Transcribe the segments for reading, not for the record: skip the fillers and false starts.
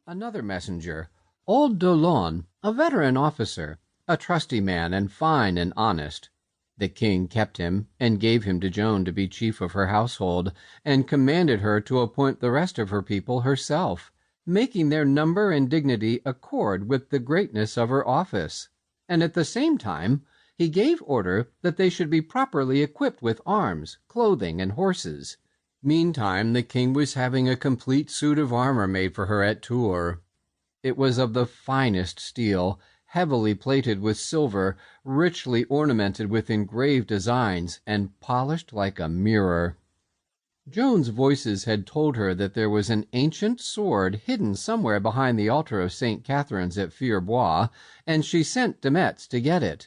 Another messenger, old Dolon, a veteran officer, a trusty man and fine and honest. The king kept him and gave him to Joan to be chief of her household, and commanded her to appoint the rest of her people herself, making their number and dignity accord with the greatness of her office. And at the same time he gave order that they should be properly equipped with arms, clothing, and horses. Meantime the king was having a complete suit of armor made for her at Tours. It was of the finest steel, heavily plated with silver, richly ornamented with engraved designs, and polished like a mirror. Joan's voices had told her that there was an ancient sword hidden somewhere behind the altar of St. Catherine's at Fierbois, and she sent de Metz to get it.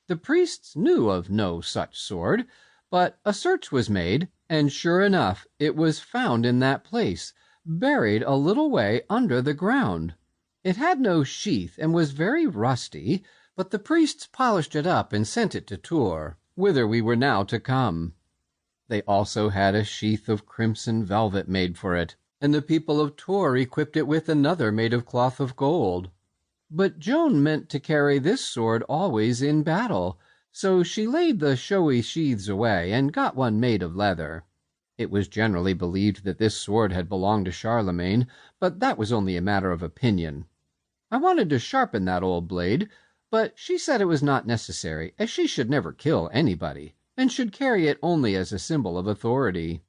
The priests knew of no such sword, but a search was made, and sure enough it was found in that place, buried a little way under the ground. It had no sheath and was very rusty, but the priests polished it up and sent it to Tours, whither we were now to come. They also had a sheath of crimson velvet made for it, and the people of Tours equipped it with another made of cloth of gold. But Joan meant to carry this sword always in battle, so she laid the showy sheaths away and got one made of leather. It was generally believed that this sword had belonged to Charlemagne, but that was only a matter of opinion. I wanted to sharpen that old blade, but she said it was not necessary, as she should never kill anybody, and should carry it only as a symbol of authority.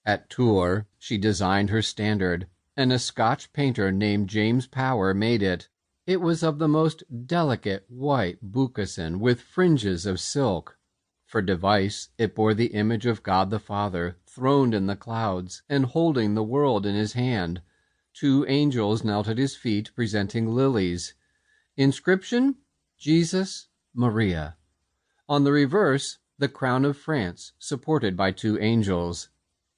At Tours she designed her standard, and a Scotch painter named James Power made it. It was of the most delicate white boucassin with fringes of silk. For device it bore the image of God the Father, throned in the clouds, and holding the world in his hand. 2 angels knelt at his feet, presenting lilies. Inscription, Jesus, Maria. On the reverse, the crown of France, supported by 2 angels.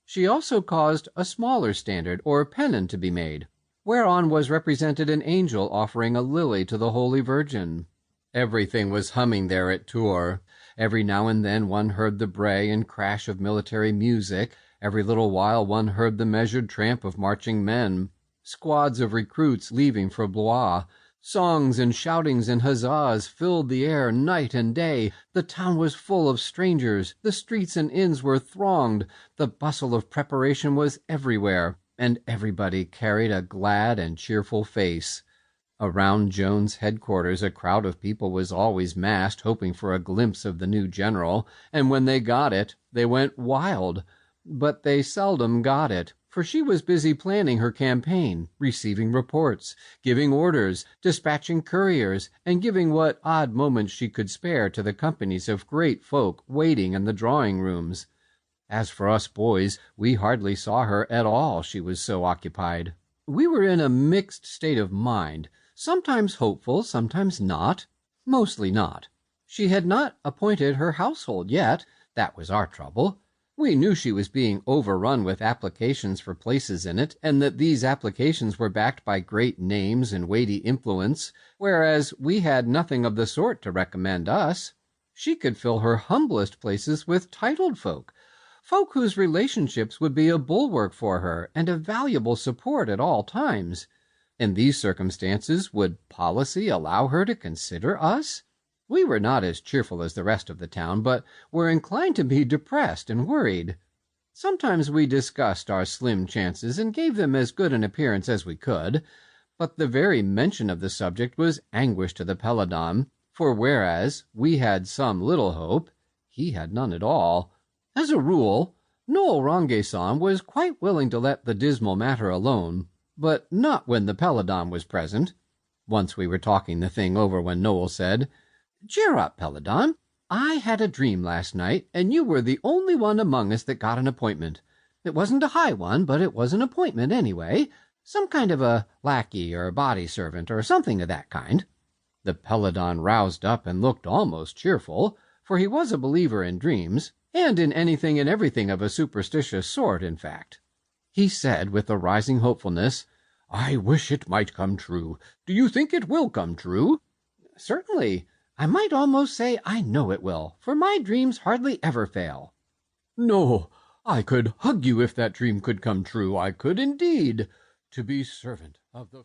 She also caused a smaller standard or pennon to be made, whereon was represented an angel offering a lily to the Holy Virgin. Everything was humming there at Tours. Every now and then one heard the bray and crash of military music. Every little while one heard the measured tramp of marching men. Squads of recruits leaving for Blois. Songs and shoutings and huzzas filled the air night and day. The town was full of strangers. The streets and inns were thronged. The bustle of preparation was everywhere, and everybody carried a glad and cheerful face. Around Joan's headquarters a crowd of people was always massed, hoping for a glimpse of the new general, and when they got it, they went wild. But they seldom got it, for she was busy planning her campaign, receiving reports, giving orders, dispatching couriers, and giving what odd moments she could spare to the companies of great folk waiting in the drawing-rooms. As for us boys, we hardly saw her at all, she was so occupied. We were in a mixed state of mind, sometimes hopeful, sometimes not, mostly not. She had not appointed her household yet. That was our trouble. We knew she was being overrun with applications for places in it, and that these applications were backed by great names and weighty influence, whereas we had nothing of the sort to recommend us. She could fill her humblest places with titled folk whose relationships would be a bulwark for her and a valuable support at all times. In these circumstances, would policy allow her to consider us? We were not as cheerful as the rest of the town, but were inclined to be depressed and worried. Sometimes we discussed our slim chances and gave them as good an appearance as we could, but the very mention of the subject was anguish to the Paladin, for whereas we had some little hope, he had none at all. As a rule, Noel Rongaison was quite willing to let the dismal matter alone, but not when the Paladin was present. Once we were talking the thing over when Noel said, "Cheer up, Paladin. I had a dream last night, and you were the only one among us that got an appointment. It wasn't a high one, but it was an appointment anyway. Some kind of a lackey or body servant or something of that kind." The Paladin roused up and looked almost cheerful, for he was a believer in dreams, and in anything and everything of a superstitious sort, in fact. He said with a rising hopefulness, "I wish it might come true. Do you think it will come true?" "Certainly. I might almost say I know it will, for my dreams hardly ever fail." "No, I could hug you if that dream could come true. I could indeed. To be servant of the